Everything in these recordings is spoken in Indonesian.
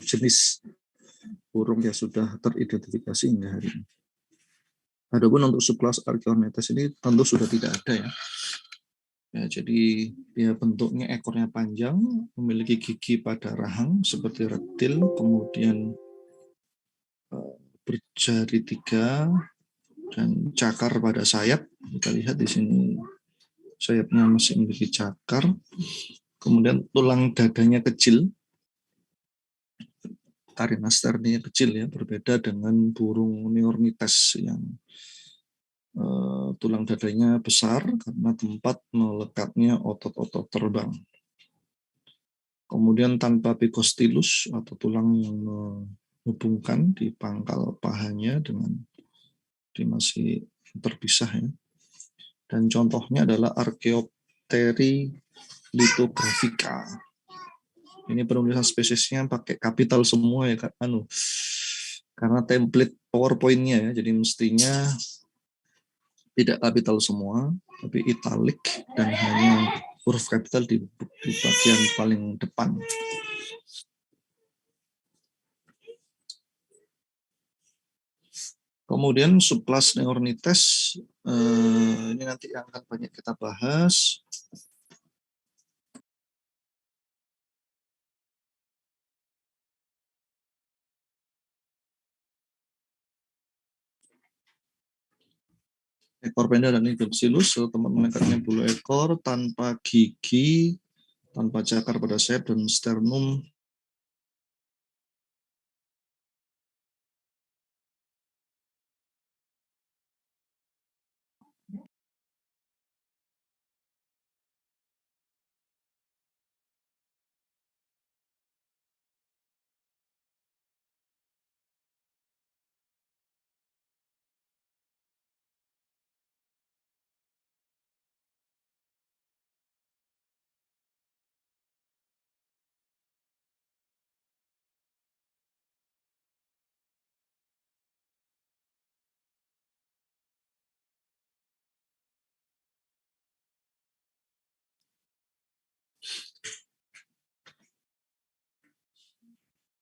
jenis burung yang sudah teridentifikasi hingga hari ini. Adapun untuk subkelas Archaeornithes ini tentu sudah tidak ada ya. Ya, jadi dia bentuknya ekornya panjang, memiliki gigi pada rahang seperti reptil, kemudian berjari 3 dan cakar pada sayap. Kita lihat di sini sayapnya masih memiliki cakar. Kemudian tulang dadanya kecil, carina sterninya kecil ya, berbeda dengan burung Neornithes yang tulang dadanya besar karena tempat melekatnya otot-otot terbang. Kemudian tanpa picostylus atau tulang yang menghubungkan di pangkal pahanya dengan dia masih terpisah ya. Dan contohnya adalah Archaeopteri lithographica. Ini penulisan spesiesnya pakai kapital semua ya Kak karena template PowerPoint-nya ya, jadi mestinya tidak kapital semua, tapi italic dan hanya huruf kapital di bagian paling depan. Kemudian subkelas Neornithes, ini nanti yang akan banyak kita bahas. Ekor pendek dan hydroxylus, tempat melekatnya bulu ekor, tanpa gigi, tanpa cakar pada sayap dan sternum.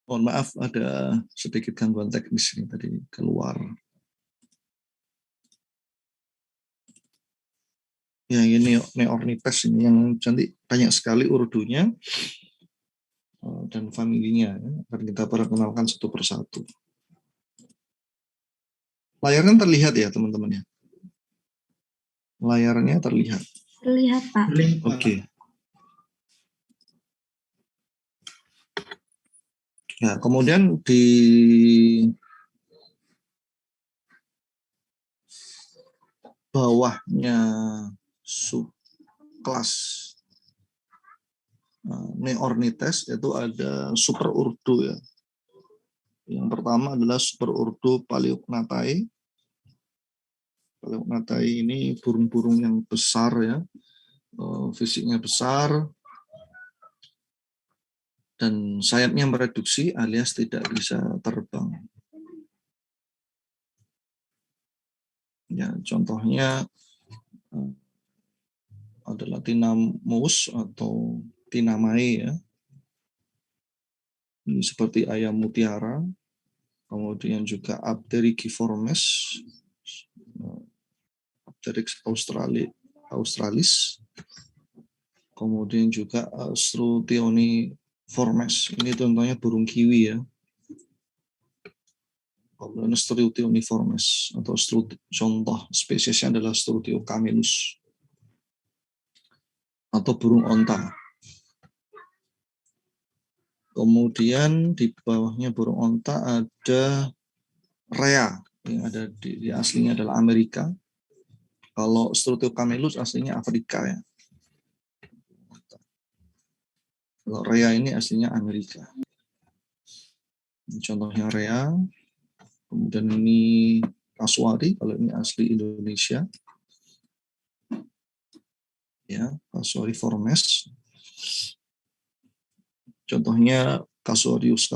Mohon maaf, ada sedikit gangguan teknis ini tadi keluar. Ya, ini Neornithes ini yang cantik, banyak sekali urdunya dan familinya. Akan kita perkenalkan satu persatu. Layarnya terlihat ya teman-teman ya? Layarnya terlihat. Terlihat Pak. Oke. Ya, kemudian di bawahnya subkelas Neornithes itu ada super urdu ya. Yang pertama adalah super urdu Paleognathae. Paleognathae ini burung-burung yang besar ya, fisiknya besar dan sayapnya mereduksi alias tidak bisa terbang. Ya, contohnya adalah Tinamous atau Tinamai ya. Ini seperti ayam mutiara. Kemudian juga Apterygiformes, Apteryx australis. Kemudian juga Struthioniformes. Ini contohnya burung kiwi ya. Kemudian Struthioniformes atau contoh spesiesnya adalah Struthiocamellus atau burung onta. Kemudian di bawahnya burung onta ada Rea yang ada di aslinya adalah Amerika. Kalau Struthiocamellus aslinya Afrika ya. Kalau Rea ini aslinya Amerika. Ini contohnya Rea. Kemudian ini Kasuari, kalau ini asli Indonesia. Ya, Kasuariformes. Contohnya Casuarius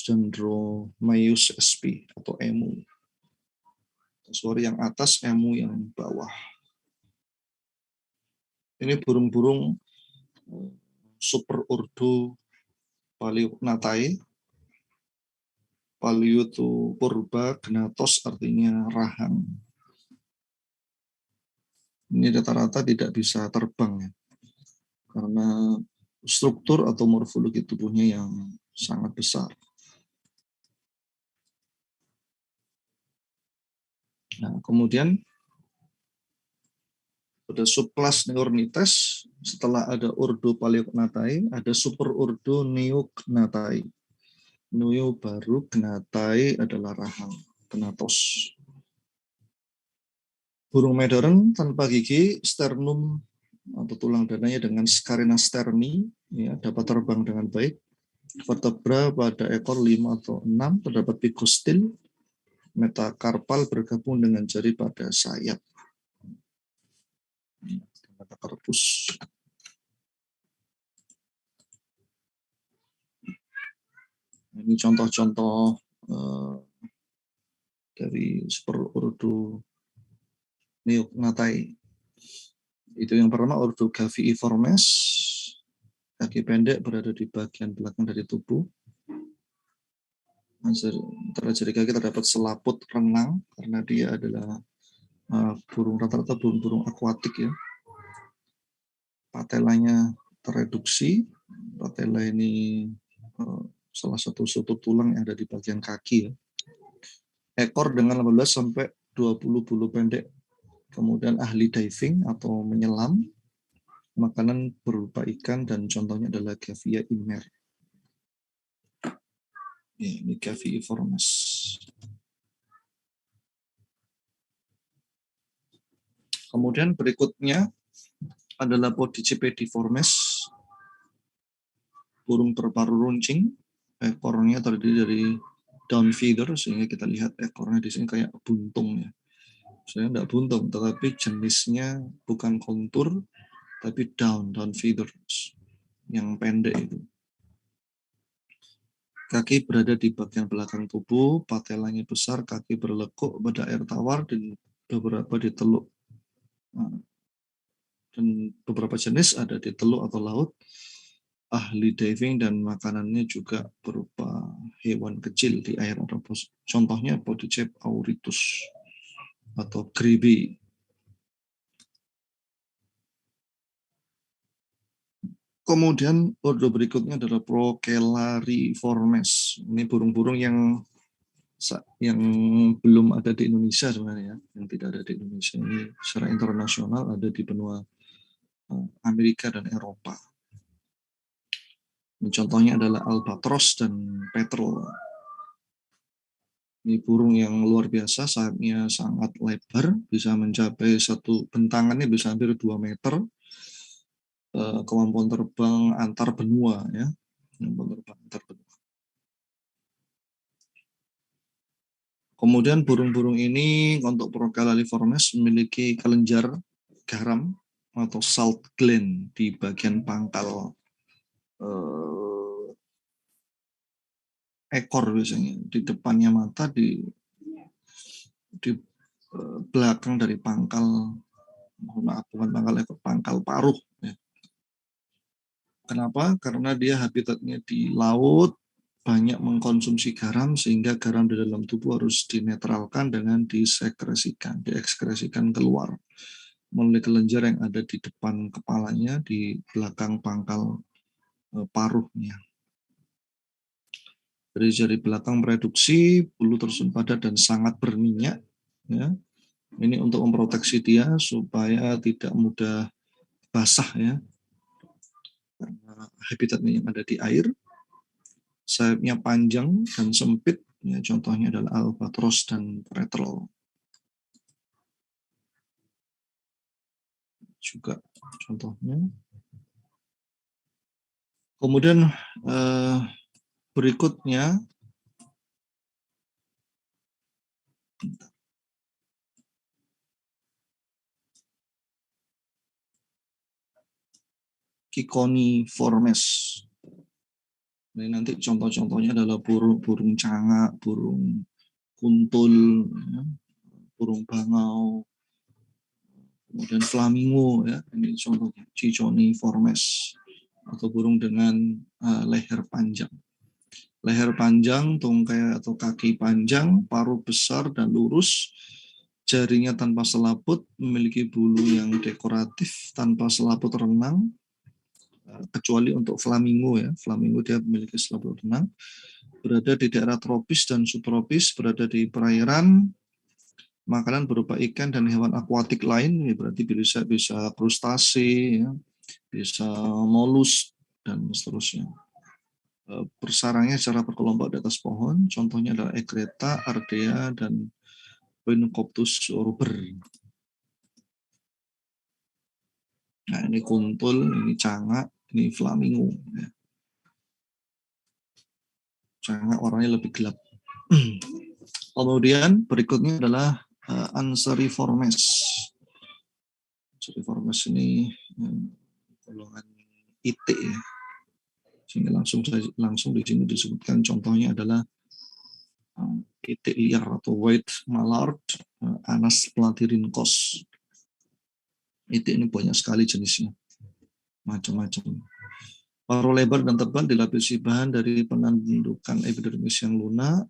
dan Dromaeus sp atau emu. Kasuari yang atas, emu yang bawah. Ini burung-burung super urdu Paleognathae. Paliutu purba gnatos artinya rahang. Ini rata-rata tidak bisa terbang ya, karena struktur atau morfologi tubuhnya yang sangat besar. Nah, kemudian pada subkelas Neornites, setelah ada ordo Paleognathai, ada super ordo Neognathai. Neo baru, Gnathai adalah rahang, Gnathos. Burung modern tanpa gigi, sternum atau tulang dananya dengan Scarina sterni, ya, dapat terbang dengan baik. Vertebra pada ekor 5 atau 6, terdapat pigostil. Metakarpal bergabung dengan jari pada sayap. Metakarpus. Ini contoh-contoh dari superordo Neognathai. Itu yang pertama ordo Gaviiformes, kaki pendek berada di bagian belakang dari tubuh. Antara jari kaki terdapat selaput renang karena dia adalah burung rata-rata burung-burung akuatik ya. Patelanya tereduksi. Patela ini salah satu sutut tulang yang ada di bagian kaki ya. Ekor dengan 18 sampai 20 bulu pendek. Kemudian ahli diving atau menyelam. Makanan berupa ikan dan contohnya adalah Gavia immer. Ya, ini Gaviiformes. Kemudian berikutnya adalah Podicipediformes, burung berparuh runcing. Ekornya terdiri dari down feather, sehingga kita lihat ekornya di sini kayak buntung ya. Sebenarnya tidak buntung, tetapi jenisnya bukan kontur, tapi down feathers yang pendek itu. Kaki berada di bagian belakang tubuh, patelanya besar, kaki berlekuk pada air tawar dan beberapa di teluk. Dan beberapa jenis ada di teluk atau laut. Ahli diving dan makanannya juga berupa hewan kecil di air. Contohnya Podicep auritus atau grebe. Kemudian ordo berikutnya adalah Procellariiformes. Ini burung-burung yang belum ada di Indonesia sebenarnya, yang tidak ada di Indonesia. Ini secara internasional ada di benua Amerika dan Eropa. Ini contohnya adalah albatros dan petrel. Ini burung yang luar biasa, sayapnya sangat lebar, bisa mencapai bentangannya bisa hampir 2 meter. Kemampuan terbang antar benua ya. Kemudian burung-burung ini untuk Procellariiformes memiliki kelenjar garam atau salt gland di bagian pangkal ekor biasanya, di depannya mata, di belakang dari pangkal, bukan pangkal ekor, pangkal paruh. Ya. Kenapa? Karena dia habitatnya di laut, banyak mengkonsumsi garam, sehingga garam di dalam tubuh harus dinetralkan dengan diekskresikan keluar melalui kelenjar yang ada di depan kepalanya, di belakang pangkal paruhnya. Dari jari belakang mereduksi, bulu tersun padat dan sangat berminyak. Ya. Ini untuk memproteksi dia supaya tidak mudah basah ya. Karena habitatnya yang ada di air. Sayapnya panjang dan sempit. Ya, contohnya adalah albatros dan petrel. Juga contohnya. Kemudian berikutnya Cichoniformes. Ini nanti contoh-contohnya adalah burung cangak, burung kuntul, ya, burung bangau, kemudian flamingo ya. Ini contohnya Cichoniformes atau burung dengan leher panjang. leher panjang, tungkai atau kaki panjang, paruh besar dan lurus, jarinya tanpa selaput, memiliki bulu yang dekoratif, tanpa selaput renang, kecuali untuk flamingo ya. Flamingo dia memiliki selaput renang, berada di daerah tropis dan subtropis, berada di perairan, makanan berupa ikan dan hewan akuatik lain, ya berarti bisa krustase, ya, bisa molus dan seterusnya. Bersarangnya secara berkelompok di atas pohon, contohnya adalah egreta, ardea, dan Phoenicoptus ruber. Nah ini kuntul, ini cangak, ini flamingo. Ya. Cangak warnanya lebih gelap. Kemudian berikutnya adalah Anseriformes. Anseriformes ini golongan IT ya. Sehingga langsung di sini disebutkan contohnya adalah IT liar atau white mallard, Anas platyrhynchos. IT ini banyak sekali jenisnya, macam-macam. Paruh lebar dan tebal dilapisi bahan dari penandukan epidermis yang lunak.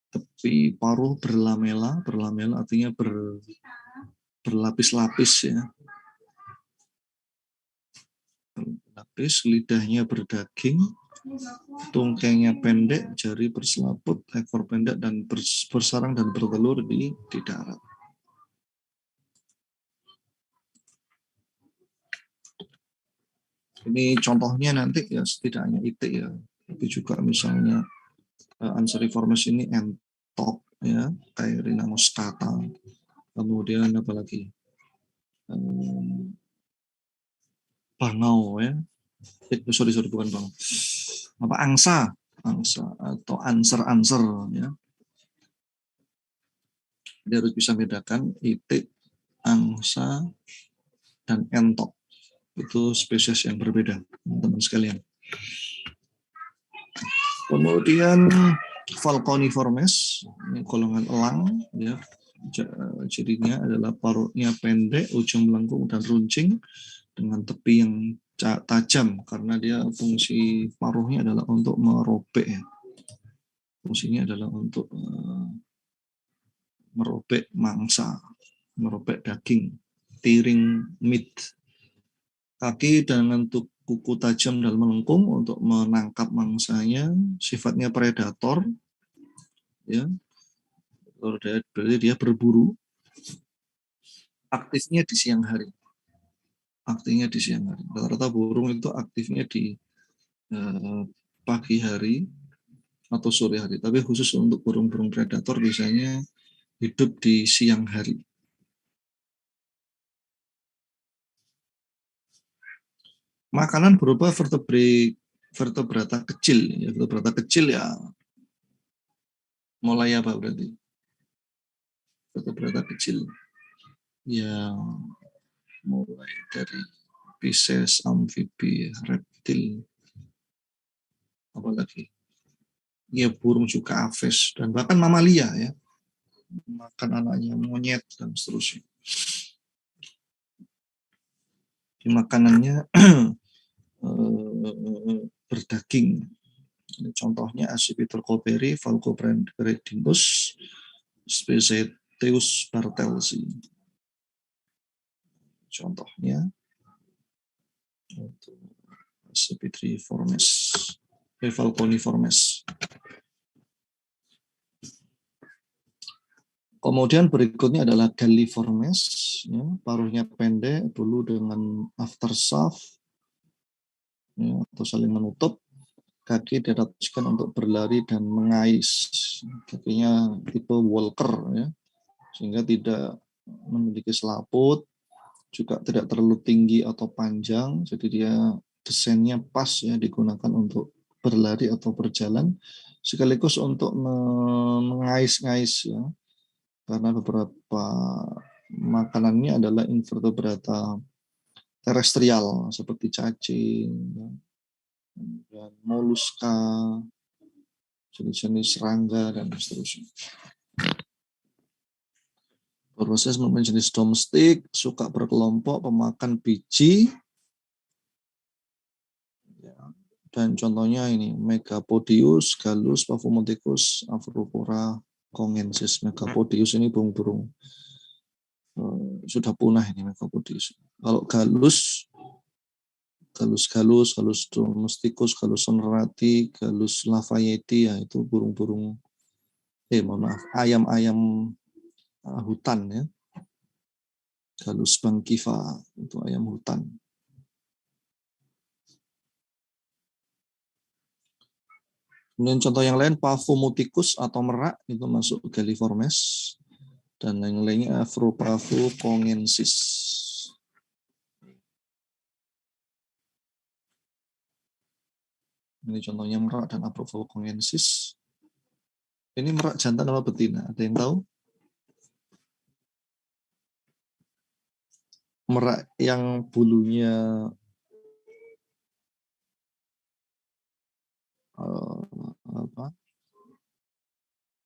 Tepi paruh berlamela artinya berlapis-lapis ya. Berlapis, lidahnya berdaging, tungkainya pendek, jari berselaput, ekor pendek dan bersarang dan bertelur di darat. Ini contohnya nanti ya, tidak hanya IT ya, tapi juga misalnya Anseriformes ini entok ya, Cairina moscata. Kemudian apa lagi? Bangau ya. Sorry bukan bangau. Apa angsa atau anser ya. Dia harus bisa bedakan itik, angsa, dan entok. Itu spesies yang berbeda, teman-teman sekalian. Kemudian Falconiformes, ini golongan elang, ya. Cirinya adalah paruhnya pendek, ujung melengkung dan runcing dengan tepi yang tajam karena dia fungsi paruhnya adalah untuk merobek ya. Fungsinya adalah untuk merobek mangsa, merobek daging, tearing meat. Kaki dengan kuku tajam dan melengkung untuk menangkap mangsanya, sifatnya predator, ya. Berarti dia berburu. Aktifnya di siang hari. Rata-rata burung itu aktifnya di pagi hari atau sore hari. Tapi khusus untuk burung-burung predator biasanya hidup di siang hari. Makanan berupa vertebrata kecil. Ya, vertebrata kecil ya mulai apa berarti? Vertebrata kecil. Ya mulai dari Pisces, amfibi, reptil, apalagi? Ya burung juga aves dan bahkan mamalia ya. Makan anaknya monyet dan seterusnya. Di makanannya berdaging. Contohnya Accipitrocoperi, Falcoperidinus, Speseteus bartelsi. Contohnya Accipitriformes, Falconiformes. Kemudian berikutnya adalah Galliformes, ya, paruhnya pendek, bulu dengan aftershaft, ya, atau saling menutup. Kaki diadaptasikan untuk berlari dan mengais. Kakinya tipe walker, ya, sehingga tidak memiliki selaput, juga tidak terlalu tinggi atau panjang, jadi dia desainnya pas ya, digunakan untuk berlari atau berjalan, sekaligus untuk mengais-ngais ya. Karena beberapa makanannya adalah invertebrata terestrial seperti cacing, dan moluska, jenis-jenis serangga dan seterusnya. Proses merupakan jenis domestik, suka berkelompok, pemakan biji, ya, Dan contohnya ini Megapodius, Gallus, Paphomoticus, Afropora, Congensis. Megapodius ini burung-burung sudah punah ini Megapodius. Kalau Gallus domesticus, Gallus sonorati, Gallus lafayette, ya itu burung-burung ayam-ayam hutan ya. Gallus bankiva itu ayam hutan. Kemudian contoh yang lain Paphomoticus atau merak itu masuk Galliformes, dan lain-lainnya Afropavo congensis. Ini contohnya merak dan Afropavo congensis. Ini merak jantan apa betina? Ada yang tahu? Merak yang bulunya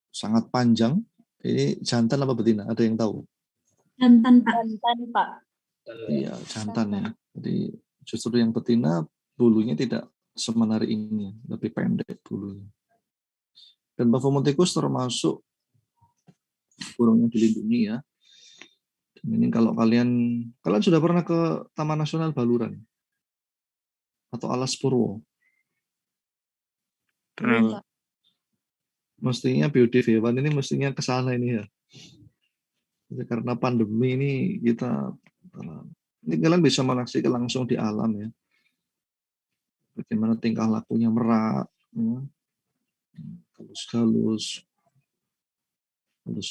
sangat panjang, ini jantan apa betina? Ada yang tahu? Jantan, Pak. Jantan, Pak. Iya, jantan ya. Jadi justru yang betina bulunya tidak semenarik ini, lebih pendek bulunya. Dan Paphomoticus termasuk burung yang dilindungi ya. Dan ini kalau kalian sudah pernah ke Taman Nasional Baluran atau Alas Purwo? Pernah, Pak. Mestinya BOD Hewan ini mestinya ke sana ini ya. Jadi karena pandemi ini kalian bisa menyaksikan langsung di alam ya. Bagaimana tingkah lakunya merak, ya. Galus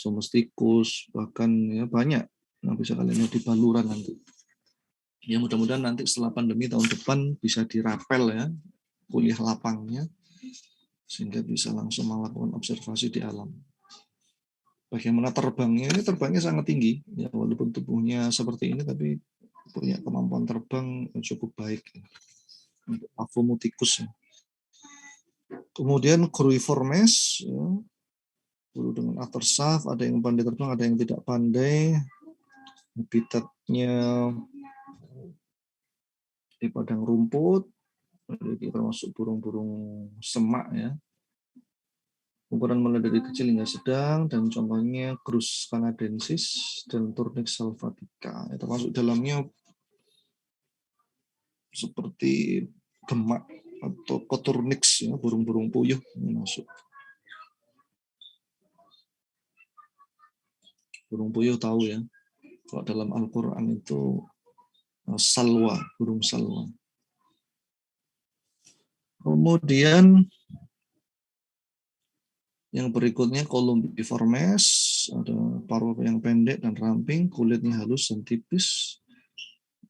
domesticus, bahkan ya banyak yang bisa kalian lihat di Baluran nanti. Ya mudah-mudahan nanti setelah pandemi tahun depan bisa dirapel ya kuliah lapangnya, sehingga bisa langsung melakukan observasi di alam. Bagaimana terbangnya? Ini terbangnya sangat tinggi, ya walaupun tubuhnya seperti ini, tapi punya kemampuan terbang yang cukup baik untuk Paphomoticus. Ya. Kemudian Cruiformes, ya, burung dengan aftershaft, ada yang pandai terbang, ada yang tidak pandai. Habitatnya di padang rumput, jadi termasuk burung-burung semak ya. Ukuran mulai dari kecil hingga sedang, dan contohnya Grus canadensis dan Turnix salvatica. Ya, termasuk dalamnya seperti gemak atau Coturnix ya, burung-burung puyuh ini masuk. Burung puyuh tahu ya, kalau dalam Al-Quran itu salwa, burung salwa. Kemudian yang berikutnya Columbiformes, ada paruh yang pendek dan ramping, kulitnya halus dan tipis.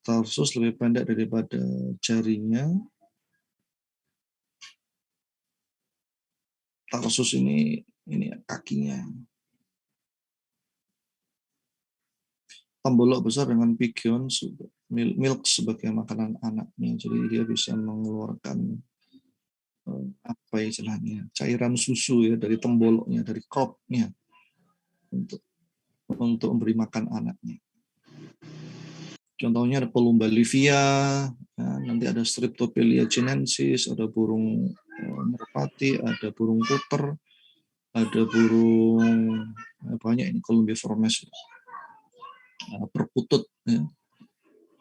Tarsus lebih pendek daripada jarinya. Tarsus ini kakinya. Tembolok besar dengan pigion milk sebagai makanan anaknya. Jadi dia bisa mengeluarkan apa istilahnya, cairan susu ya dari temboloknya, dari cropnya untuk memberi makan anaknya. Contohnya ada Columba livia, ya, nanti ada Streptopelia chinensis, ada burung merpati, ada burung puter, ada burung banyak ini Columbiformes, perkutut ya,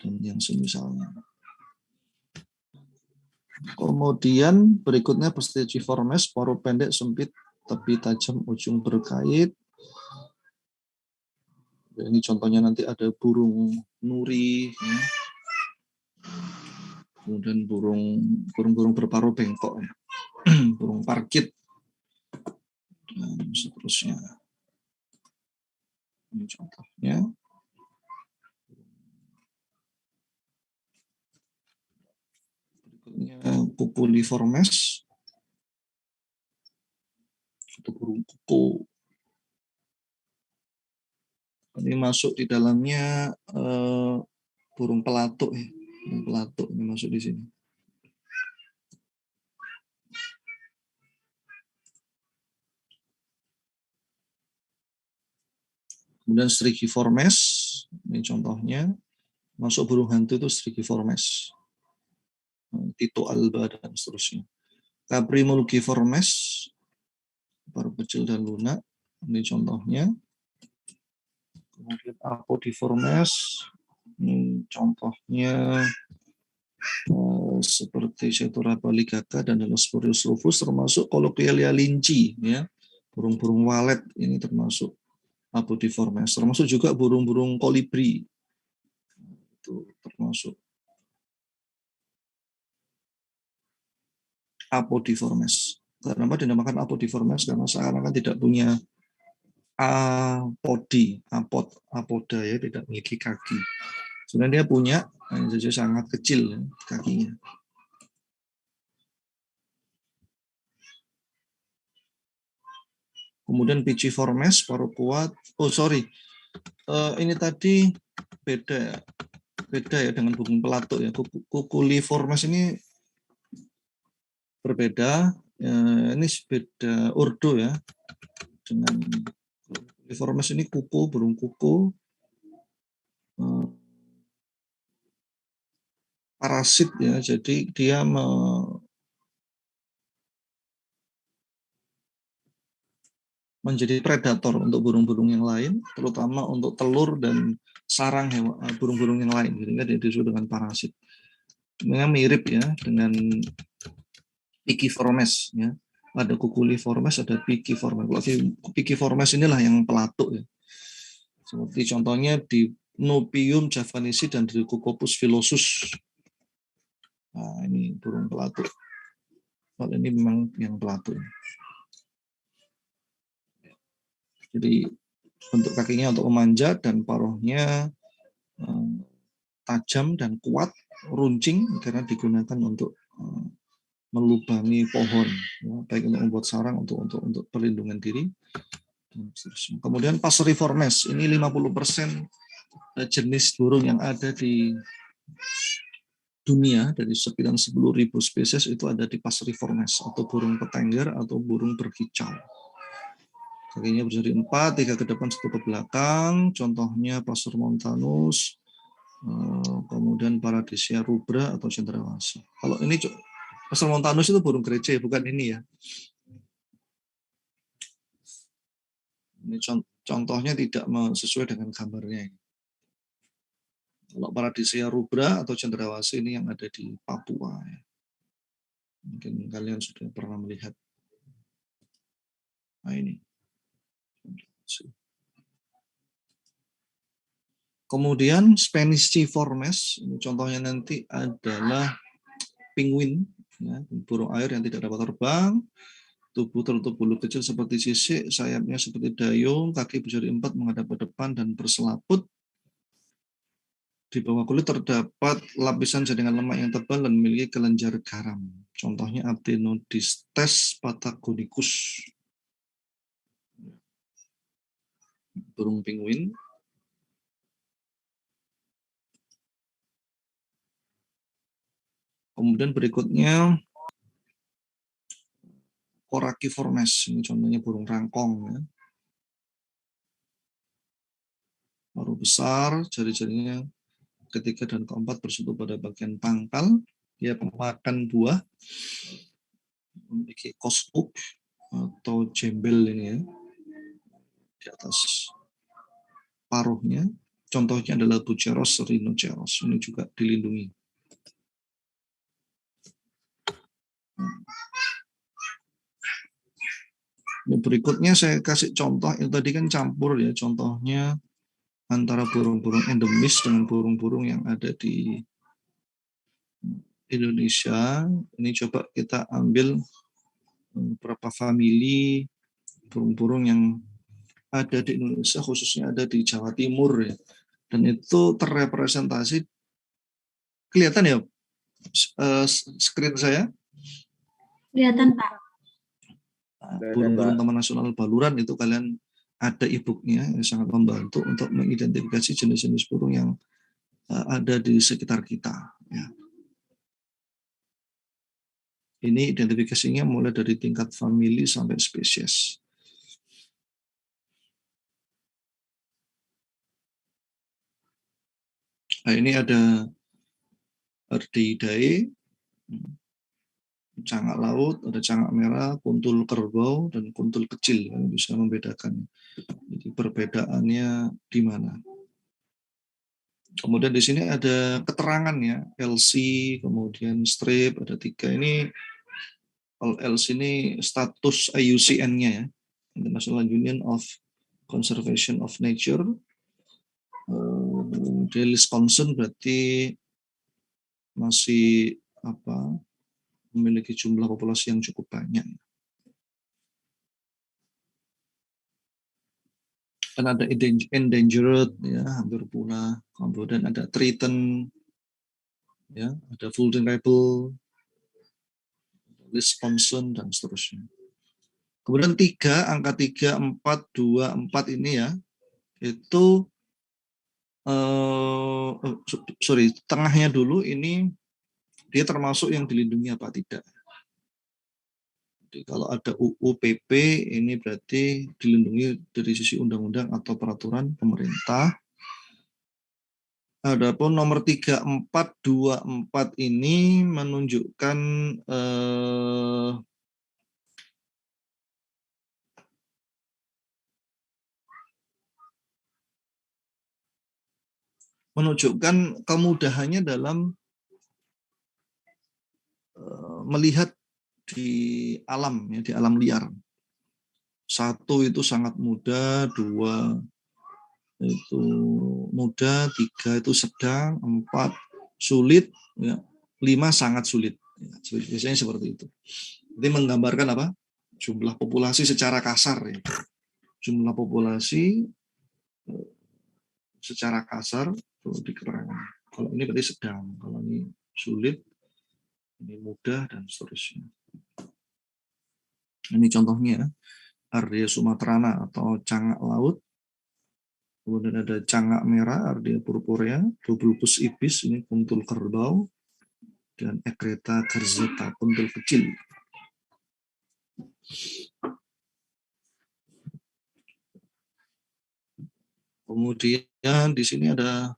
dan yang semisalnya. Kemudian berikutnya Pastichiformes, paruh pendek sempit tapi tajam, ujung berkait. Ini contohnya nanti ada burung nuri, ya. Kemudian burung-burung berparuh bengkok, ya. Burung parkit, dan seterusnya. Ini contohnya. Berikutnya Cupuliformes, atau burung kuku. Ini masuk di dalamnya burung pelatuk ya. Burung pelatuk ini masuk di sini. Kemudian Strigiformes, ini contohnya. Masuk burung hantu itu Strigiformes. Tito alba, dan seterusnya. Capri mulgiformes, paruh kecil dan lunak, ini contohnya. Kemudian apodiformes, ini contohnya seperti Cetora baligata dan Halosporius rufus, termasuk Colloquialia linci, ya, burung-burung walet ini termasuk apodiformes, termasuk juga burung-burung kolibri, itu termasuk apodiformes. Kenapa dinamakan apodiformes? Karena seakan-akan tidak punya apoda ya, tidak memiliki kaki. Sebenarnya dia punya, saja sangat kecil ya, kakinya. Kemudian piciformes, paruh kuat. Oh sorry, ini tadi beda ya dengan burung pelatuk ya. Cuculiformes ini berbeda. Ini beda ordo ya. Dengan Cuculiformes ini kuku, burung kuku. Parasit ya, jadi dia menjadi predator untuk burung-burung yang lain, terutama untuk telur dan sarang burung-burung yang lain, sehingga dia disebut dengan parasit. Memang mirip ya dengan Piciformes ya. Ada Cuculiformes, ada Piciformes. Kalau Piciformes inilah yang pelatuk ya. Seperti contohnya di Nopium javanisi dan di Cucopus filosus. Nah, ini burung pelatuk. Kalau ini memang yang pelatuk. Jadi bentuk kakinya untuk memanjat dan paruhnya tajam dan kuat, runcing karena digunakan untuk melubangi pohon, ya, baik untuk membuat sarang untuk perlindungan diri. Kemudian Passeriformes, ini 50% jenis burung yang ada di dunia dari 10.000 spesies itu ada di Passeriformes, atau burung petengger atau burung berkicau. Kakinya berdiri 4, 3 ke depan, 1 ke belakang. Contohnya Passer montanus, kemudian Paradisia rubra atau cendrawasih. Kalau ini Passer montanus itu burung gereja, bukan ini ya. Ini contohnya tidak sesuai dengan gambarnya. Kalau Paradisia rubra atau cendrawasih ini yang ada di Papua. Ya. Mungkin kalian sudah pernah melihat. Nah ini. Kemudian Spanish ciformes, ini contohnya nanti adalah penguin, ya, burung air yang tidak dapat terbang, tubuh tertutup bulu kecil seperti sisik, sayapnya seperti dayung, kaki berjari 4 menghadap ke depan dan berselaput. Di bawah kulit terdapat lapisan jaringan lemak yang tebal dan memiliki kelenjar garam. Contohnya Aptenodistes patagonicus. Burung penguin. Kemudian berikutnya Coraciformes, ini contohnya burung rangkong. Ya. Paruh besar, jari-jarinya ketiga dan keempat bersatu pada bagian pangkal. Dia pemakan buah, memiliki kosuk atau jembel ini ya di atas paruhnya. Contohnya adalah Buceros rhinoceros, ini juga dilindungi. Berikutnya saya kasih contoh, yang tadi kan campur ya, contohnya antara burung-burung endemis dengan burung-burung yang ada di Indonesia. Ini coba kita ambil beberapa famili burung-burung yang ada di Indonesia, khususnya ada di Jawa Timur ya. Dan itu terrepresentasi, kelihatan ya screen saya? Kelihatan, Pak. Burung-burung Taman Nasional Baluran itu kalian ada e-booknya yang sangat membantu untuk mengidentifikasi jenis-jenis burung yang ada di sekitar kita. Ya. Ini identifikasinya mulai dari tingkat famili sampai spesies. Nah, ini ada Ardeidae, Cangak laut, ada cangak merah, kuntul kerbau, dan kuntul kecil yang bisa membedakan. Jadi perbedaannya di mana. Kemudian di sini ada keterangan ya, LC, kemudian strip, ada 3. Ini LC ini status IUCN-nya ya, International Union of Conservation of Nature. Daily concern berarti masih memiliki jumlah populasi yang cukup banyak. Dan ada endangered ya, hampir punah. Kemudian ada threatened ya, ada vulnerable, least concern, dan seterusnya. Kemudian angka 3, 4, 2, 4 ini ya, itu tengahnya dulu ini dia termasuk yang dilindungi apa tidak. Jadi kalau ada UU PP ini berarti dilindungi dari sisi undang-undang atau peraturan pemerintah. Adapun nomor 3424 ini menunjukkan kemudahannya dalam melihat di alam ya, di alam liar. 1 itu sangat mudah, 2 itu mudah, 3 itu sedang, 4 sulit, ya, 5 sangat sulit. Ya, biasanya seperti itu. Jadi menggambarkan apa? Jumlah populasi secara kasar ya. Jumlah populasi secara kasar itu diketerangan. Kalau ini berarti sedang, kalau ini sulit, ini mudah, dan seterusnya. Ini contohnya Ardea sumaterana atau cangak laut. Kemudian ada cangak merah Ardea purpurea, Dobulus ibis, ini kuntul kerbau, dan Ekreta garzetta, kuntul kecil. Kemudian di sini ada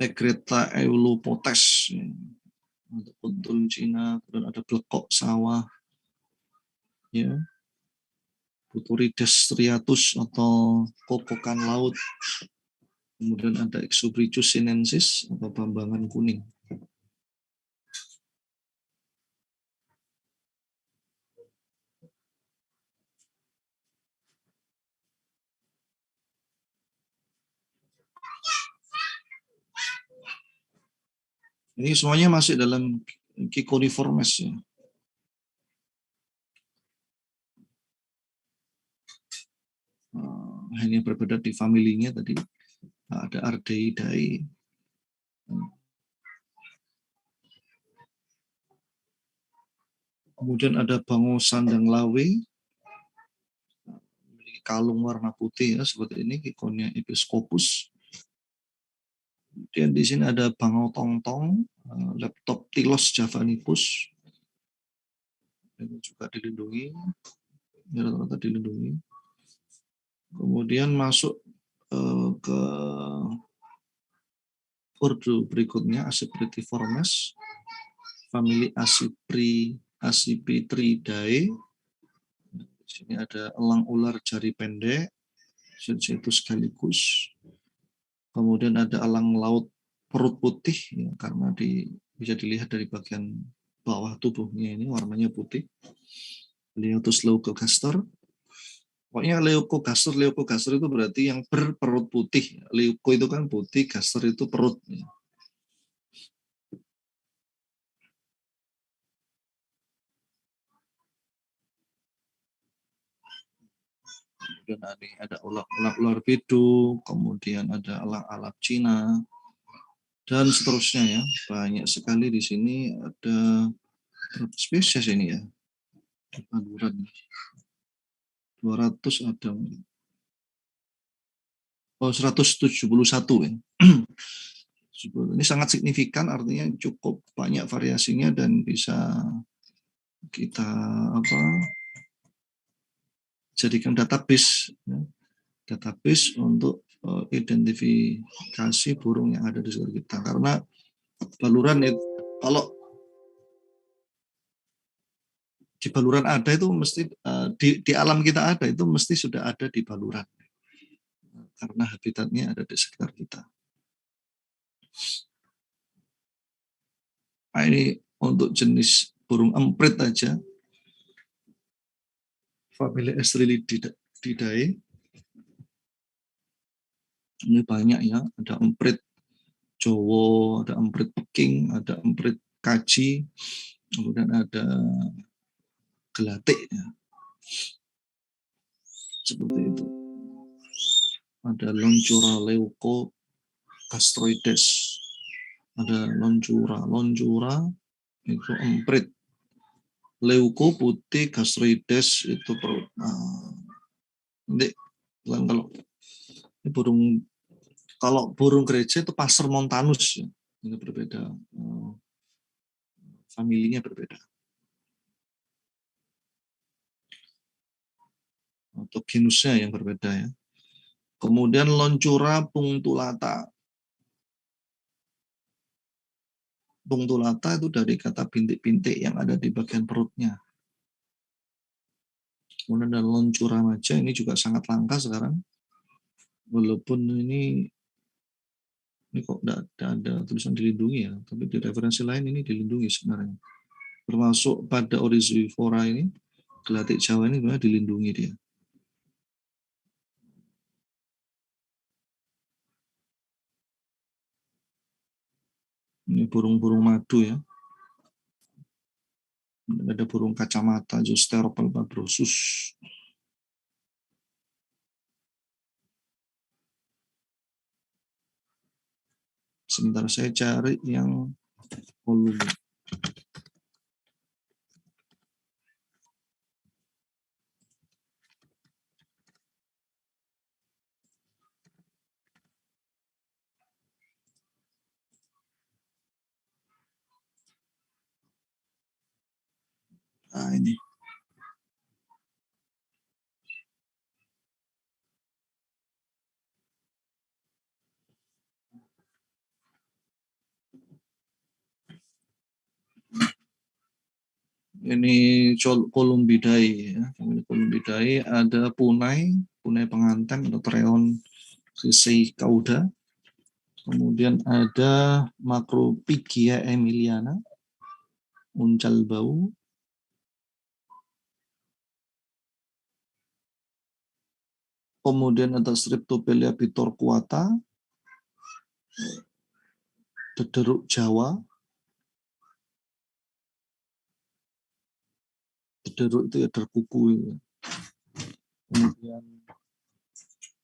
Ekreta eulopotes, untuk kuntul Cina, kemudian ada blekok sawah, ya, Puturides striatus atau kokokan laut, kemudian ada Exobrichus sinensis atau bambangan kuning. Ini semuanya masih dalam Kikoniformes ya. Hanya berbeda di familinya tadi. Ada Ardeidae. Kemudian ada bango sandang lawe, memiliki kalung warna putih ya, seperti ini Kikonia episcopus. Kemudian di sini ada bangau tongtong, Leptoptilos javanicus. Ini juga dilindungi, rata-rata dilindungi. Kemudian masuk ke ordo berikutnya, Accipretiformes, famili Accipitridae. Di sini ada elang ular jari pendek, Syncetus gallicus. Kemudian ada elang laut perut putih, ya, karena bisa dilihat dari bagian bawah tubuhnya ini warnanya putih. Leotus leucogaster. Pokoknya leucogaster itu berarti yang berperut putih. Leuco itu kan putih, gaster itu perut. Ya. Kemudian ada ular bedu, kemudian ada elang alap Cina, dan seterusnya ya. Banyak sekali di sini, ada berapa spesies ini ya? Aduran 200 ada. Oh, 171 ya. Ini sangat signifikan, artinya cukup banyak variasinya dan bisa kita jadikan database ya. Database untuk identifikasi burung yang ada di sekitar kita. Karena baluran itu, kalau di baluran ada itu mesti di alam kita ada itu mesti sudah ada di baluran. Karena habitatnya ada di sekitar kita. Nah, ini untuk jenis burung emprit aja. Famili Estrilidae. Ini banyak ya, ada emprit Jowo, ada emprit Peking, ada emprit Kaji, kemudian ada gelatik ya. Seperti itu. Ada Loncura leuco castroides. Ada loncura itu emprit. Leuco putih, castroides itu perut. Nanti kalau ini kalau burung gereja itu Passer montanus ya. Ini berbeda, familinya berbeda. Atau genusnya yang berbeda ya. Kemudian Loncura punctulata. Punctulata itu dari kata bintik-bintik yang ada di bagian perutnya. Kemudian ada Loncura maja, ini juga sangat langka sekarang. Walaupun ini kok tidak ada tulisan dilindungi ya, tapi di referensi lain ini dilindungi sebenarnya. Termasuk pada Oryzophora ini, gelatik Jawa ini sebenarnya dilindungi dia. Ini burung-burung madu ya. Ada burung kacamata, Zoosteropel babrosus. Sebentar saya cari yang volume. Nah, ini. Ini Columbidae ya. Ini Columbidae, ada punai penganten atau Treon Cauda. Kemudian ada Macropygia emiliana, uncal bau. Kemudian ada Streptopelia bitorquata, dederuk Jawa. Dederuk itu ya derkuku. Kemudian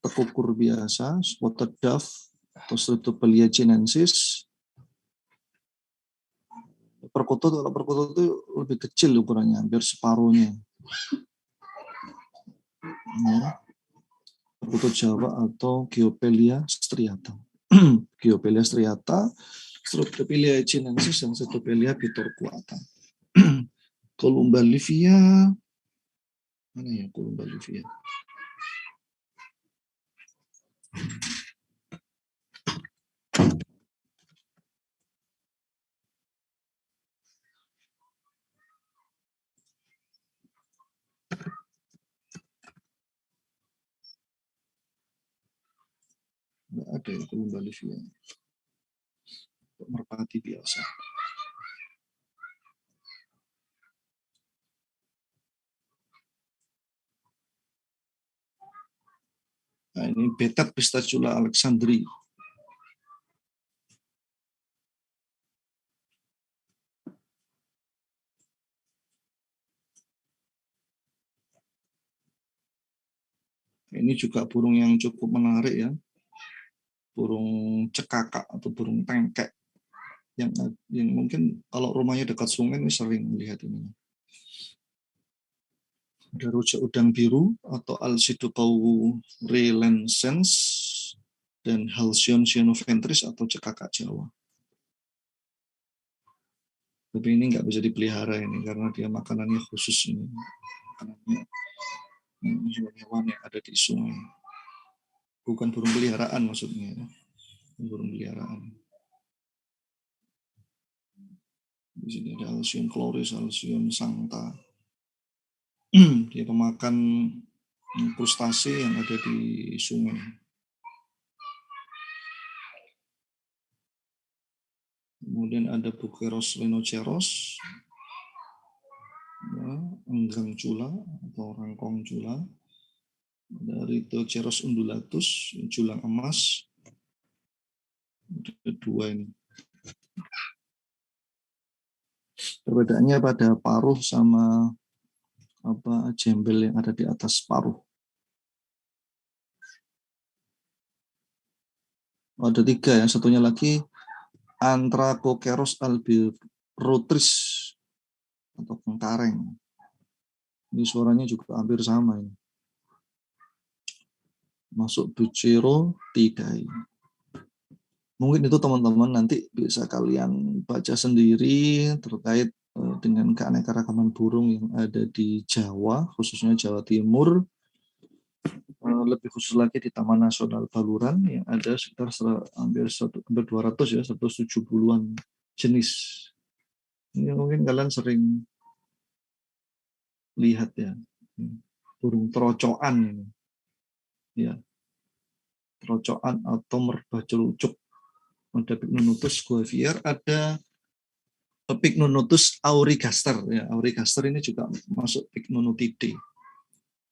tekukur biasa, spotted dove atau Streptopelia chinensis. Perkutut, kalau perkutut itu lebih kecil ukurannya, hampir separuhnya. Ya. Perkutut Jawa atau Geopelia striata. Geopelia striata, Streptopelia chinensis, dan Streptopelia bitorquata. Columba livia, mana ya Columba livia? Nggak ada ya Columba livia. Merpati biasa. Nah, ini Betet pistachula alexandri. Ini juga burung yang cukup menarik ya. Burung cekakak atau burung tengkek. Yang mungkin kalau rumahnya dekat sungai ini sering melihat ini. Ada rujak udang biru atau Alcidopaurilensens dan Halcyon cyanoventris atau cekakak Jawa. Tapi ini nggak bisa dipelihara ini karena dia makanannya khusus ini. Makanannya hewan-hewan yang ada di sungai. bukan burung peliharaan maksudnya, ya. Burung peliharaan. Di sini ada Alcyon chloris, Alcyon sancta. Dia pemakan krustase yang ada di sungai. Kemudian ada Buceros rhinoceros, ya, enggang cula atau rangkong cula. Ada Rhinoceros undulatus, julang emas. Ada dua ini. Perbedaannya pada paruh sama jembel yang ada di atas paruh. Ada tiga ya, satunya lagi Anthracoceros albirotris atau kengkareng. Ini suaranya juga hampir sama ini. Masuk Bucerotidae. Mungkin itu teman-teman nanti bisa kalian baca sendiri terkait dengan keanekaragaman burung yang ada di Jawa, khususnya Jawa Timur. Lebih khusus lagi di Taman Nasional Baluran yang ada sekitar hampir 200 ya, 170-an jenis. Ini mungkin kalian sering lihat ya, burung terocokan ini. Ya. Terocokan atau merbah celucuk. Ada Pycnonotus guavier, ada Pycnonotus aurigaster. Ya, aurigaster ini juga masuk Pycnonotidae.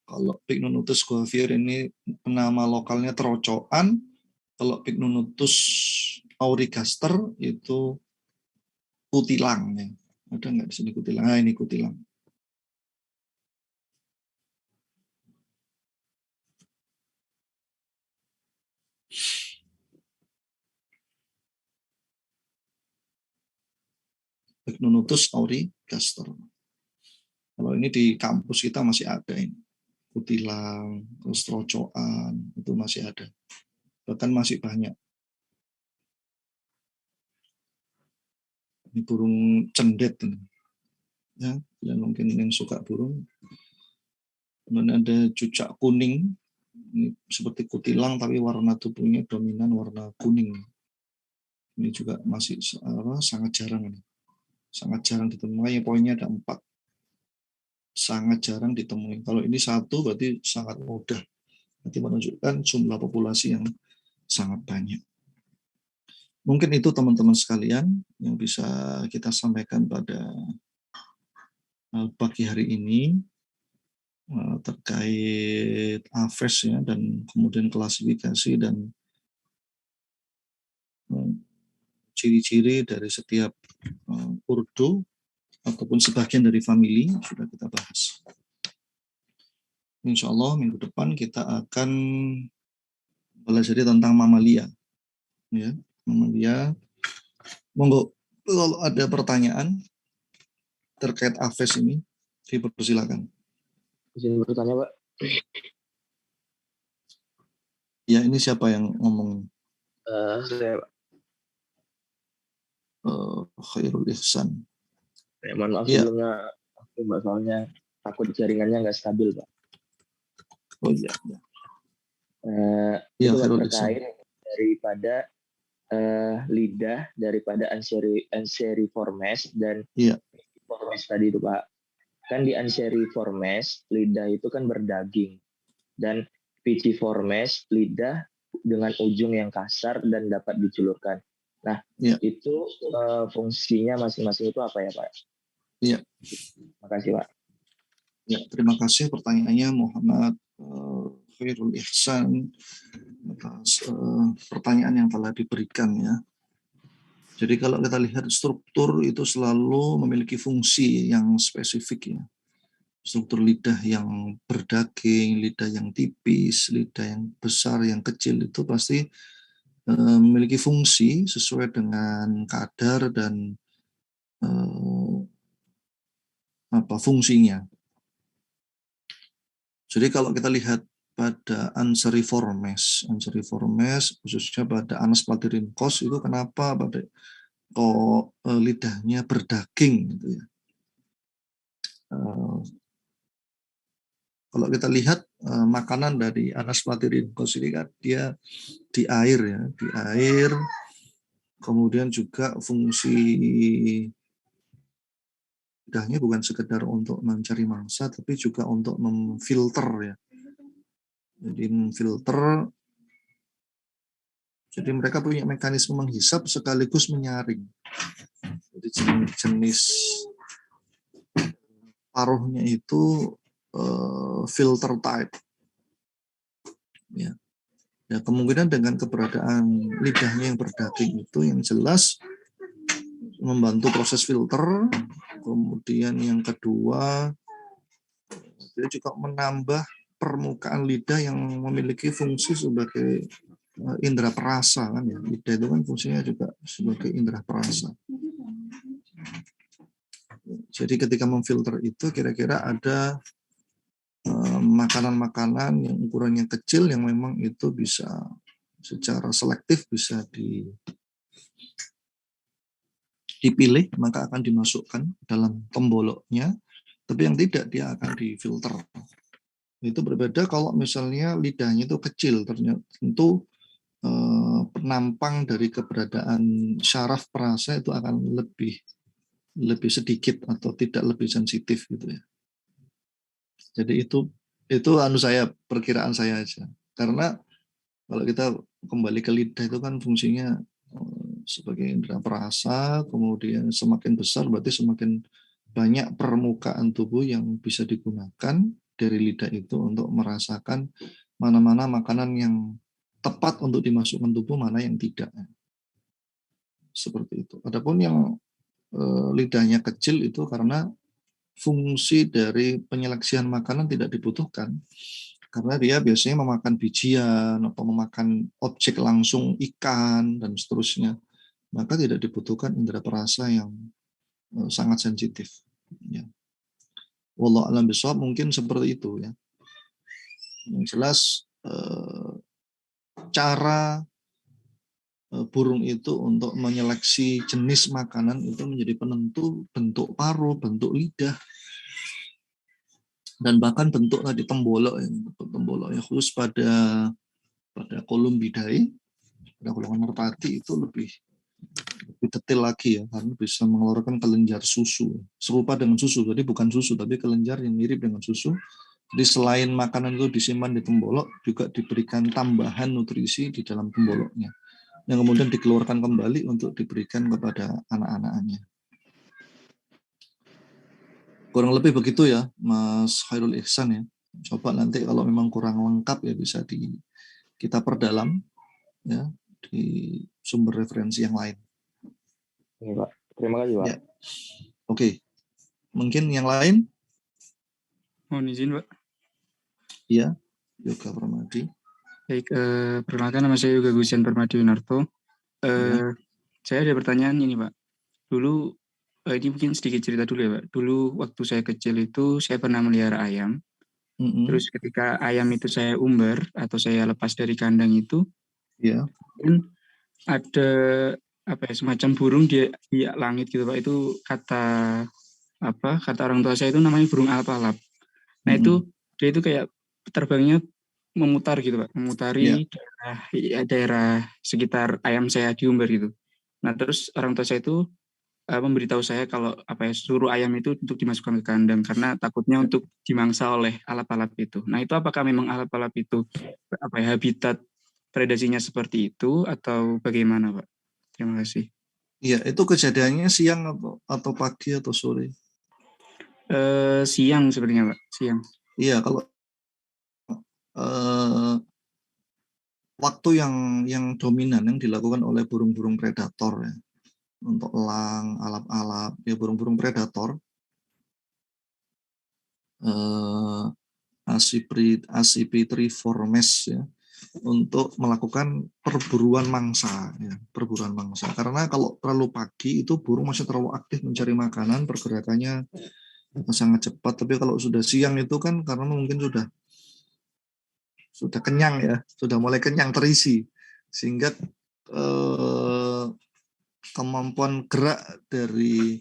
Kalau Pycnonotus guavier ini nama lokalnya terocokan. Kalau Pycnonotus aurigaster itu kutilang. Ya. Ada nggak di sini kutilang? Nah, ini kutilang. Pycnonotus aurigaster. Kalau ini di kampus kita masih ada ini. Kutilang, terus terocokan, itu masih ada. Bahkan masih banyak. Ini burung cendet ini. Ya, dan mungkin yang suka burung. Kemudian ada cucak kuning, ini seperti kutilang tapi warna tubuhnya dominan warna kuning. Ini juga masih sangat jarang ini. Sangat jarang ditemui, poinnya ada 4. Sangat jarang ditemui. Kalau ini 1 berarti sangat mudah. Nanti menunjukkan jumlah populasi yang sangat banyak. Mungkin itu teman-teman sekalian yang bisa kita sampaikan pada pagi hari ini terkait AFES ya, dan kemudian klasifikasi dan ciri-ciri dari setiap urdu ataupun sebagian dari famili sudah kita bahas. Insya Allah minggu depan kita akan belajar tentang mamalia. Ya, mamalia. Monggo kalau ada pertanyaan terkait AFES ini, dipersilakan. Izin bertanya, Pak. Ya, ini siapa yang ngomong? Saya, Pak. Khairul Ihsan. Mohon maaf Ya. sebelumnya, Mbak, soalnya takut jaringannya nggak stabil, Pak. Oh iya. Itu terkait daripada lidah daripada Anseriformes dan Formes tadi itu, Pak. Kan di Anseriformes lidah itu kan berdaging dan Piciformes lidah dengan ujung yang kasar dan dapat diculurkan. Nah, itu fungsinya masing-masing itu apa ya, Pak? Iya. Terima kasih, Pak. Ya, terima kasih pertanyaannya Muhammad Khairul Ihsan atas pertanyaan yang telah diberikan ya. Jadi kalau kita lihat struktur itu selalu memiliki fungsi yang spesifik ya. Struktur lidah yang berdaging, lidah yang tipis, lidah yang besar, yang kecil itu pasti memiliki fungsi sesuai dengan kadar dan fungsinya. Jadi kalau kita lihat pada Anseriformes khususnya pada Anas platyrhynchos itu kenapa pada lidahnya berdaging gitu ya. Kalau kita lihat makanan dari Anaspatyrhynchus ini kan dia di air ya, di air. Kemudian juga fungsi lidahnya bukan sekedar untuk mencari mangsa, tapi juga untuk memfilter ya. Jadi memfilter. Jadi mereka punya mekanisme menghisap sekaligus menyaring. Jadi jenis paruhnya itu filter type. Ya. Ya, kemungkinan dengan keberadaan lidahnya yang berdaging itu yang jelas membantu proses filter. Kemudian yang kedua, dia juga menambah permukaan lidah yang memiliki fungsi sebagai indera perasa kan ya. Lidah itu kan fungsinya juga sebagai indera perasa. Jadi ketika memfilter itu kira-kira ada makanan-makanan yang ukurannya kecil yang memang itu bisa secara selektif bisa dipilih, maka akan dimasukkan dalam pemboloknya, tapi yang tidak dia akan difilter. Itu berbeda kalau misalnya lidahnya itu kecil, ternyata tentu penampang dari keberadaan syaraf perasa itu akan lebih sedikit atau tidak lebih sensitif gitu ya. Jadi itu perkiraan saya aja. Karena kalau kita kembali ke lidah itu kan fungsinya sebagai indera perasa, kemudian semakin besar berarti semakin banyak permukaan tubuh yang bisa digunakan dari lidah itu untuk merasakan mana-mana makanan yang tepat untuk dimasukkan tubuh, mana yang tidak. Seperti itu. Adapun yang lidahnya kecil itu karena fungsi dari penyeleksian makanan tidak dibutuhkan. Karena dia biasanya memakan bijian atau memakan objek langsung ikan dan seterusnya. Maka tidak dibutuhkan indera perasa yang sangat sensitif. Ya. Wallahu a'lam bishawab mungkin seperti itu ya. Yang jelas cara burung itu untuk menyeleksi jenis makanan itu menjadi penentu bentuk paruh, bentuk lidah, dan bahkan bentuk tadi tembolok ya, khusus pada Columbidae, pada golongan merpati itu lebih detail lagi ya, karena bisa mengeluarkan kelenjar susu serupa dengan susu, jadi bukan susu tapi kelenjar yang mirip dengan susu. Jadi selain makanan itu disimpan di tembolok, juga diberikan tambahan nutrisi di dalam temboloknya yang kemudian dikeluarkan kembali untuk diberikan kepada anak-anaknya. Kurang lebih begitu ya, Mas Khairul Ihsan ya. Coba nanti kalau memang kurang lengkap ya bisa kita perdalam ya di sumber referensi yang lain. Ya, Pak. Terima kasih, Pak. Ya. Oke. Mungkin yang lain? Mohon izin, Pak. Iya, Yoga Permadi. Baik, perkenalkan nama saya Yoga Gusian Permadi Winarto. Ya. Saya ada pertanyaan ini, Pak. Dulu, ini mungkin sedikit cerita dulu ya, Pak. Dulu waktu saya kecil itu saya pernah melihara ayam. Terus ketika ayam itu saya umbar atau saya lepas dari kandang itu, ya, ada semacam burung di langit gitu, Pak. Itu kata orang tua saya itu namanya burung alpalap. Nah itu dia itu kayak terbangnya memutar gitu, Pak, memutari daerah sekitar ayam saya diumbar gitu. Nah terus orang tua saya itu memberitahu saya kalau seluruh ayam itu untuk dimasukkan ke kandang karena takutnya untuk dimangsa oleh alap-alap itu. Nah itu apakah memang alap-alap itu habitat predasinya seperti itu atau bagaimana, Pak? Terima kasih. Iya, itu kejadiannya siang atau pagi atau sore? Siang sebenarnya, Pak. Siang. Iya, kalau waktu yang dominan yang dilakukan oleh burung-burung predator ya, untuk elang, alap-alap, ya burung-burung predator, Accipitriformes ya, untuk melakukan perburuan mangsa ya, perburuan mangsa. Karena kalau terlalu pagi itu burung masih terlalu aktif mencari makanan, pergerakannya sangat cepat. Tapi kalau sudah siang itu kan karena mungkin sudah kenyang ya, sudah mulai kenyang, terisi, sehingga kemampuan gerak dari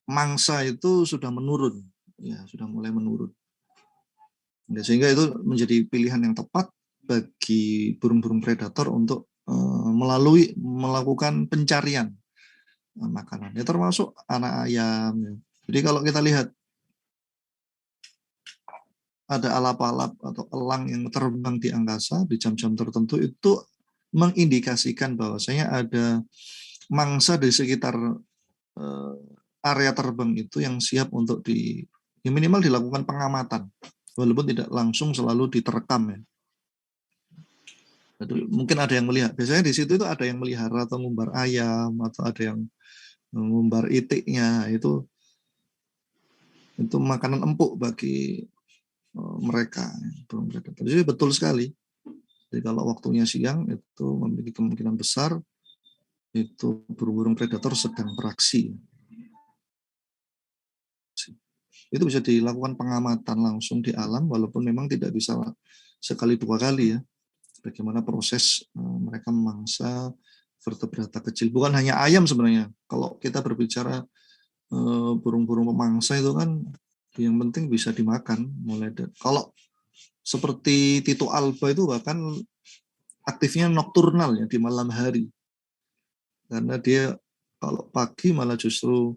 mangsa itu sudah menurun, ya sudah mulai menurun. Ya, sehingga itu menjadi pilihan yang tepat bagi burung-burung predator untuk melakukan pencarian makanan. Ya, termasuk anak ayam. Ya. Jadi kalau kita lihat ada alap-alap atau elang yang terbang di angkasa di jam-jam tertentu, itu mengindikasikan bahwasanya ada mangsa di sekitar area terbang itu yang siap untuk minimal dilakukan pengamatan, walaupun tidak langsung selalu diterekam ya. Jadi, mungkin ada yang melihat. Biasanya di situ itu ada yang melihara atau ngumbar ayam atau ada yang ngumbar itiknya. Itu makanan empuk bagi mereka. Jadi betul sekali. Jadi kalau waktunya siang itu memiliki kemungkinan besar itu burung-burung predator sedang beraksi. Itu bisa dilakukan pengamatan langsung di alam, walaupun memang tidak bisa sekali dua kali ya. Bagaimana proses mereka memangsa vertebrata kecil. Bukan hanya ayam sebenarnya. Kalau kita berbicara burung-burung pemangsa itu kan yang penting bisa dimakan. Kalau seperti Tito alba itu bahkan aktifnya nokturnal ya, di malam hari. Karena dia kalau pagi malah justru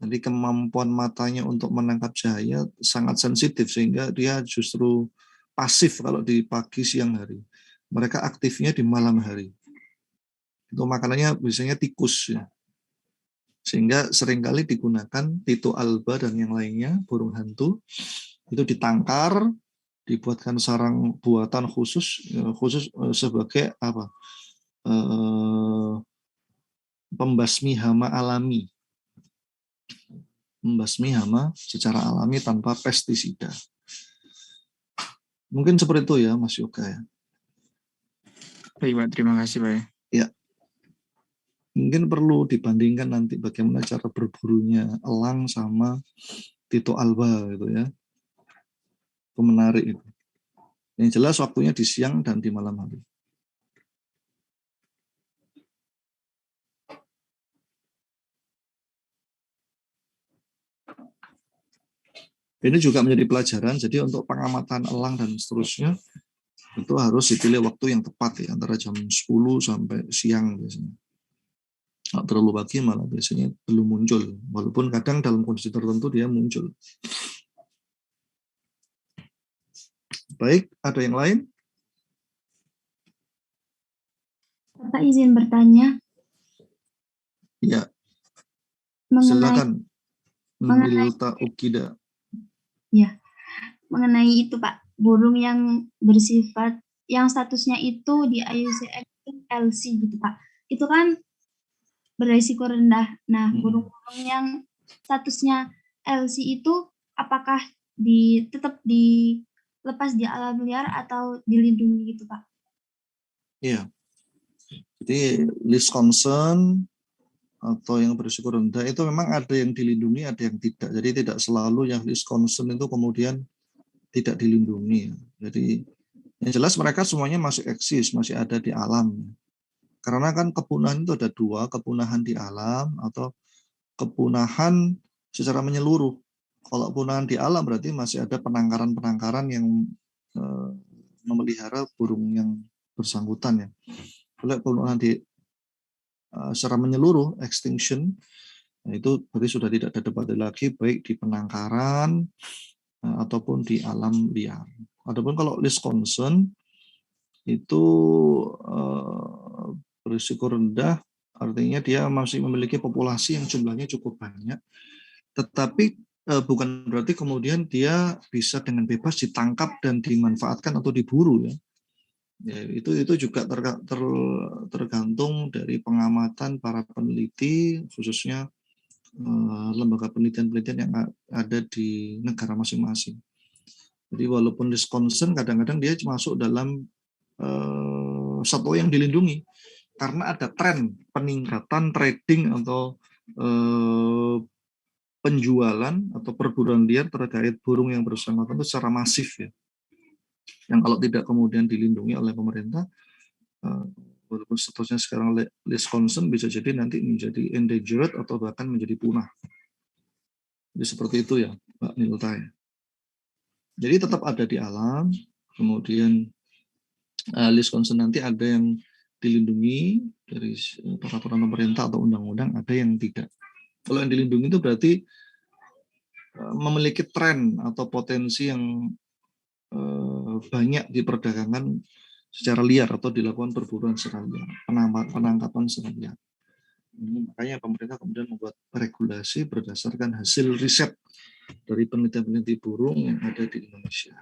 jadi kemampuan matanya untuk menangkap cahaya sangat sensitif, sehingga dia justru pasif kalau di pagi siang hari. Mereka aktifnya di malam hari. Itu makanannya biasanya tikus ya. Sehingga seringkali digunakan Tito alba dan yang lainnya, burung hantu, itu ditangkar, dibuatkan sarang buatan khusus sebagai apa? Pembasmi hama alami. Membasmi hama secara alami tanpa pestisida. Mungkin seperti itu ya, Mas Yoga ya. Baik, Pak. Terima kasih, Pak. Ya. Mungkin perlu dibandingkan nanti bagaimana cara berburunya elang sama Tito alba gitu ya. Itu menarik itu. Yang jelas waktunya di siang dan di malam hari. Ini juga menjadi pelajaran, jadi untuk pengamatan elang dan seterusnya, itu harus dipilih waktu yang tepat ya, antara jam 10 sampai siang biasanya. Nggak terlalu pagi malah biasanya belum muncul, walaupun kadang dalam kondisi tertentu dia muncul. Baik, ada yang lain? Bapak izin bertanya. Ya, silakan. Milta Ukida. Ya, mengenai itu Pak, burung yang bersifat, yang statusnya itu di IUCN LC gitu Pak, itu kan beresiko rendah. Nah, burung-burung yang statusnya LC itu apakah tetap dilepas di alam liar atau dilindungi gitu Pak? Iya. Jadi list concern atau yang berisiko rendah itu memang ada yang dilindungi, ada yang tidak. Jadi tidak selalu yang list concern itu kemudian tidak dilindungi. Jadi yang jelas mereka semuanya masih eksis, masih ada di alam. Karena kan kepunahan itu ada dua, kepunahan di alam atau kepunahan secara menyeluruh. Kalau kepunahan di alam berarti masih ada penangkaran-penangkaran yang memelihara burung yang bersangkutan ya. Kalau kepunahan secara menyeluruh, extinction, itu berarti sudah tidak ada debat lagi, baik di penangkaran ataupun di alam liar. Adapun kalau list concern itu berisiko rendah, artinya dia masih memiliki populasi yang jumlahnya cukup banyak, tetapi bukan berarti kemudian dia bisa dengan bebas ditangkap dan dimanfaatkan atau diburu ya. Ya, itu juga tergantung dari pengamatan para peneliti, khususnya lembaga penelitian-penelitian yang ada di negara masing-masing. Jadi walaupun list concern, kadang-kadang dia masuk dalam satwa yang dilindungi karena ada tren peningkatan trading atau penjualan atau perburuan liar terkait burung yang bersangkutan itu secara masif ya. Yang kalau tidak kemudian dilindungi oleh pemerintah, walaupun statusnya sekarang list concern, bisa jadi nanti menjadi endangered atau bahkan menjadi punah. Jadi seperti itu ya, Mbak Nilta. Jadi tetap ada di alam, kemudian list concern nanti ada yang dilindungi dari peraturan pemerintah atau undang-undang, ada yang tidak. Kalau yang dilindungi itu berarti memiliki tren atau potensi yang banyak diperdagangkan secara liar atau dilakukan perburuan secara liar, penangkapan secara liar. Makanya pemerintah kemudian membuat regulasi berdasarkan hasil riset dari peneliti-peneliti burung yang ada di Indonesia.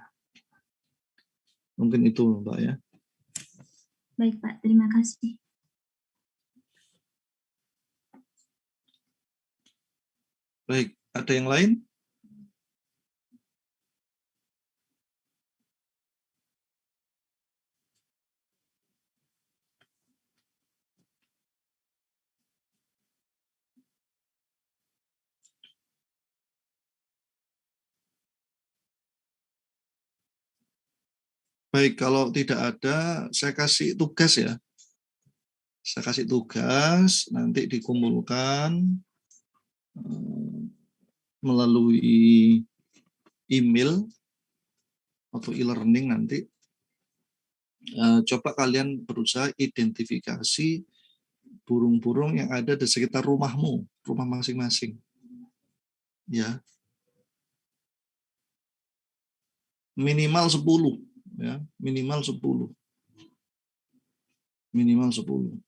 Mungkin itu, Mbak ya. Baik Pak, terima kasih. Baik, ada yang lain? Baik, kalau tidak ada, saya kasih tugas ya. Saya kasih tugas, nanti dikumpulkan melalui email atau e-learning nanti. Coba kalian berusaha identifikasi burung-burung yang ada di sekitar rumahmu, rumah masing-masing. Ya. Minimal 10, ya, minimal 10. Minimal 10.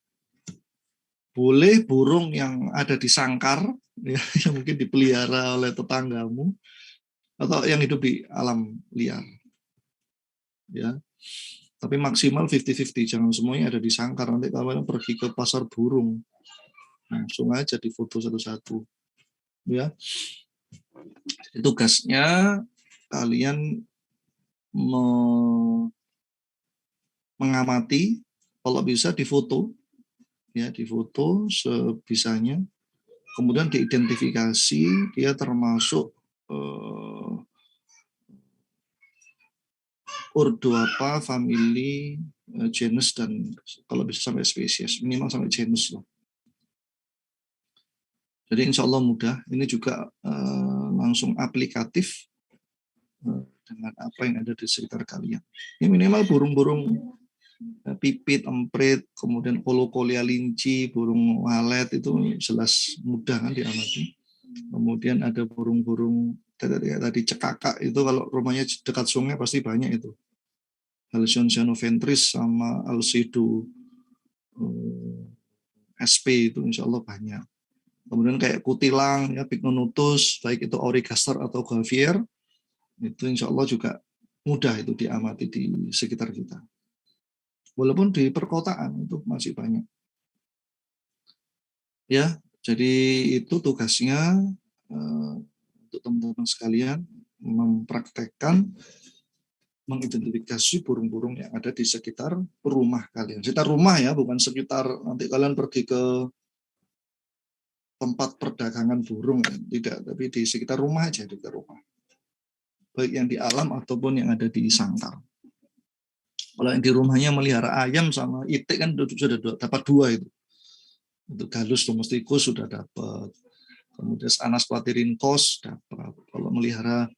Boleh burung yang ada di sangkar, ya, yang mungkin dipelihara oleh tetanggamu, atau yang hidup di alam liar. Ya. Tapi maksimal 50-50, jangan semuanya ada di sangkar. Nanti kalian pergi ke pasar burung, langsung aja difoto satu-satu. Ya. Jadi tugasnya kalian mengamati, kalau bisa difoto, ya, difoto sebisanya, kemudian diidentifikasi dia termasuk ordo apa, famili, genus, dan kalau bisa sampai spesies, minimal sampai genus loh. Jadi insya Allah mudah. Ini juga langsung aplikatif dengan apa yang ada di sekitar kalian. Ini minimal burung-burung pipit, emprit, kemudian kolokolia linci, burung walet, itu jelas mudah kan diamati. Kemudian ada burung-burung tadi cekakak, itu kalau rumahnya dekat sungai pasti banyak itu. Halcyon cyanoventris sama Alcido SP itu insya Allah banyak. Kemudian kayak kutilang, ya, Pycnonotus, baik itu Aurigaster atau Gavier, itu insya Allah juga mudah itu diamati di sekitar kita. Walaupun di perkotaan itu masih banyak. Ya, jadi itu tugasnya untuk teman-teman sekalian mempraktekkan mengidentifikasi burung-burung yang ada di sekitar rumah kalian. Sekitar rumah ya, bukan sekitar nanti kalian pergi ke tempat perdagangan burung, tidak, tapi di sekitar rumah aja, di sekitar rumah. Baik yang di alam ataupun yang ada di sangkar. Kalau yang di rumahnya melihara ayam sama itik kan sudah dapat 2 itu. Untuk Gallus domesticus sudah dapat. Kemudian Anas platyrhynchos dapat. Kalau melihara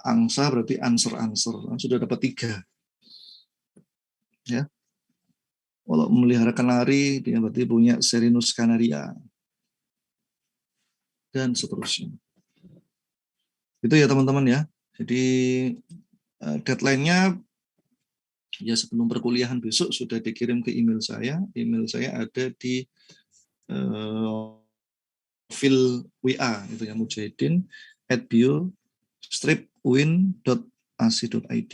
angsa berarti anser-anser sudah dapat 3. Ya. Kalau memelihara kenari dia berarti punya Serinus canaria dan seterusnya. Itu ya teman-teman ya. Jadi deadline-nya ya sebelum perkuliahan besok sudah dikirim ke email saya. Email saya ada di file WA itu yang mujahidin@bio-win.ac.id.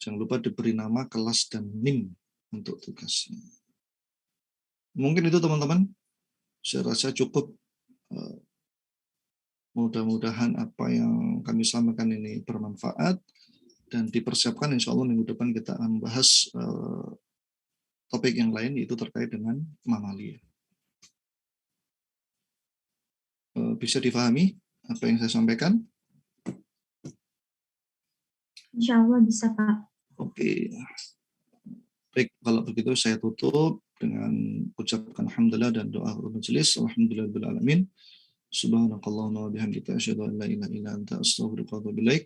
Jangan lupa diberi nama, kelas, dan NIM untuk tugasnya. Mungkin itu teman-teman. Saya rasa cukup. Mudah-mudahan apa yang kami sampaikan ini bermanfaat dan dipersiapkan. Insya Allah minggu depan kita akan membahas topik yang lain, yaitu terkait dengan mamalia. Bisa difahami apa yang saya sampaikan? Insya Allah bisa, Pak. Oke. Baik, kalau begitu saya tutup dengan ucapkan alhamdulillah dan doa majelis. Alhamdulillahirabbil alamin. Subhanakallahumma wa bihamdika asyhadu an la ilaha illa anta astaghfiruka wa atubu ilaik.